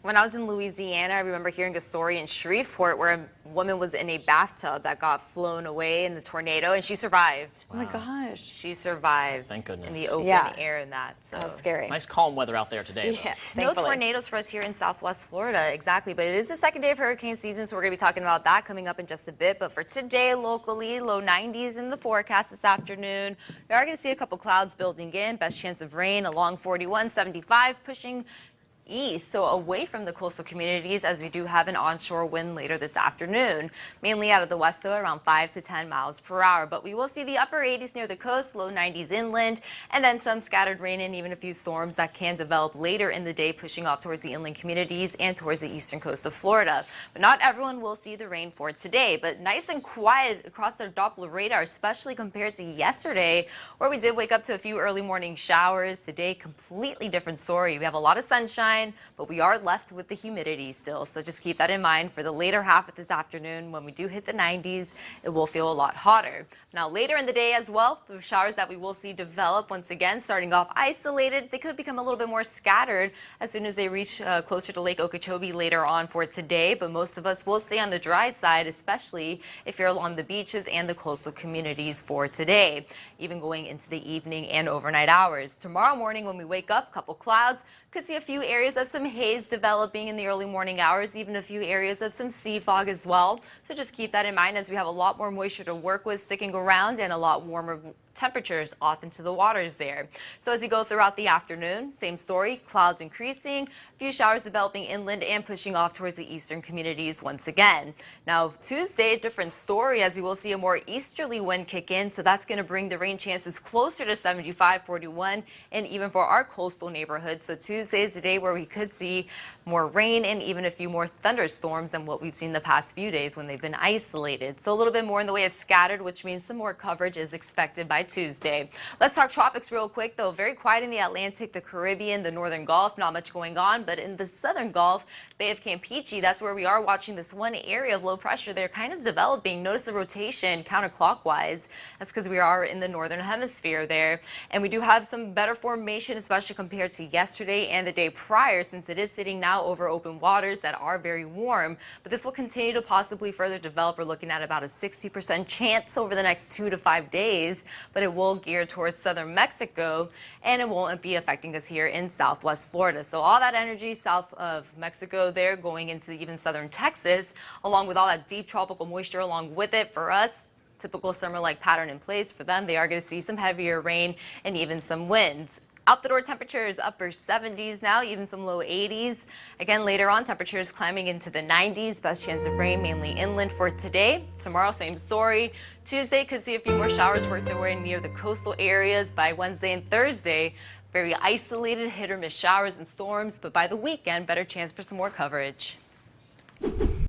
When I was in Louisiana, I remember hearing a story in Shreveport where a woman was in a bathtub that got flown away in the tornado, and she survived. Oh my gosh. She survived. Thank goodness. In the open Yeah. air in that. So That's scary. Nice calm weather out there today, though. Yeah, no thankfully. tornadoes for us here in Southwest Florida, exactly. But it is the second day of hurricane season, so we're going to be talking about that coming up in just a bit. But for today, locally, low 90s in the forecast this afternoon. We are going to see a couple clouds building in. Best chance of rain along 41, 75, pushing east, so away from the coastal communities, as we do have an onshore wind later this afternoon, mainly out of the west, though, around 5 to 10 miles per hour. But we will see the upper 80s near the coast, low 90s inland, and then some scattered rain and even a few storms that can develop later in the day, pushing off towards the inland communities and towards the eastern coast of Florida. But not everyone will see the rain for today, but nice and quiet across our Doppler radar, especially compared to yesterday, where we did wake up to a few early morning showers. Today, completely different story. We have a lot of sunshine, but we are left with the humidity still, so just keep that in mind for the later half of this afternoon. When we do hit the 90s, it will feel a lot hotter. Now later in the day as well, the showers that we will see develop once again, starting off isolated. They could become a little bit more scattered as soon as they reach closer to Lake Okeechobee later on for today, but most of us will stay on the dry side, especially if you're along the beaches and the coastal communities for today, even going into the evening and overnight hours. Tomorrow morning when we wake up, couple clouds, could see a few areas of some haze developing in the early morning hours, even a few areas of some sea fog as well. So just keep that in mind as we have a lot more moisture to work with sticking around and a lot warmer temperatures off into the waters there. So as you go throughout the afternoon, same story, clouds increasing, a few showers developing inland and pushing off towards the eastern communities once again. Now Tuesday, a different story, as you will see a more easterly wind kick in, so that's going to bring the rain chances closer to 75, 41, and even for our coastal neighborhoods. So Tuesday is the day where we could see more rain and even a few more thunderstorms than what we've seen the past few days when they've been isolated. So a little bit more in the way of scattered, which means some more coverage is expected by Tuesday. Let's talk tropics real quick, though. Very quiet in the Atlantic, the Caribbean, the Northern Gulf, not much going on. But in the Southern Gulf, Bay of Campeche, that's where we are watching this one area of low pressure. They're kind of developing. Notice the rotation counterclockwise. That's because we are in the northern hemisphere there. And we do have some better formation, especially compared to yesterday and the day prior, since it is sitting now over open waters that are very warm. But this will continue to possibly further develop. We're looking at about a 60% chance over the next 2 to 5 days. But it will gear towards southern Mexico, and it won't be affecting us here in southwest Florida. So all that energy south of Mexico there going into even southern Texas, along with all that deep tropical moisture along with it for us, typical summer-like pattern in place for them. They are going to see some heavier rain and even some winds. Out the door temperatures upper 70s now, even some low 80s. Again, later on, temperatures climbing into the 90s. Best chance of rain mainly inland for today. Tomorrow, same story. Tuesday could see a few more showers work their way near the coastal areas. By Wednesday and Thursday, very isolated hit or miss showers and storms. But by the weekend, better chance for some more coverage.